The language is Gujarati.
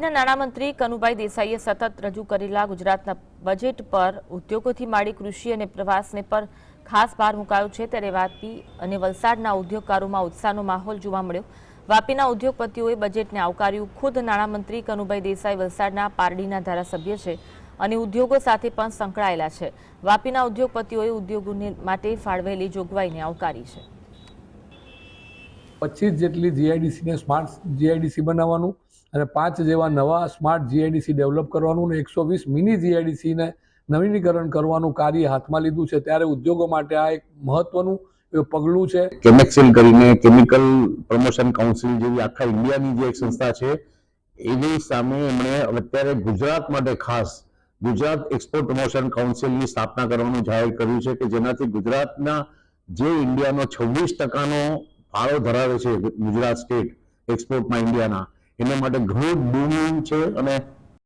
નાણામંત્રી કનુભાઈ દેસાઈએ સતત રજૂ કરેલા ગુજરાતના બજેટ પર ઉદ્યોગોથી માંડી કૃષિ અને પ્રવાસને પર ખાસ ભાર મુકાયો છે। ત્યારે વાપી અને વલસાડના ઉદ્યોગકારોમાં ઉત્સાહનો માહોલ જોવા મળ્યો। વાપીના ઉદ્યોગપતિઓએ બજેટને આવકાર્યું। ખુદ નાણામંત્રી કનુભાઈ દેસાઈ વલસાડના પારડીના ધારાસભ્ય છે અને ઉદ્યોગો સાથે પણ સંકળાયેલા છે। વાપીના ઉદ્યોગપતિઓએ ઉદ્યોગોને માટે ફાળવેલી જોગવાઈને આવકારી છે। 25 જેટલી જીઆઈડીસીને સ્માર્ટ જીઆઈડીસી બનાવવાનું અને 5 જેવા નવા સ્માર્ટ જીઆઈડીસી ડેવલપ કરવાનું અને 120 મિની જીઆઈડીસીને નવીનીકરણ કરવાનું કાર્ય હાથમાં લીધું છે। ત્યારે ઉદ્યોગો માટે આ એક મહત્વનું પગલું છે। કેમેક્સિલ કરીને કેમિકલ પ્રમોશન કાઉન્સિલ જેવી આખા ઇન્ડિયાની જે એક સંસ્થા છે એની સામે એમણે અત્યારે ગુજરાત માટે ખાસ ગુજરાત એક્સપોર્ટ પ્રમોશન કાઉન્સિલની સ્થાપના કરવાનું જાહેર કર્યું છે કે જેનાથી ગુજરાતના જે ઇન્ડિયાનો 26%નો ફાળો ધરાવે છે ગુજરાત સ્ટેટ એક્સપોર્ટમાં ઇન્ડિયાના, એના માટે ઘણું બૂમિંગ છે અને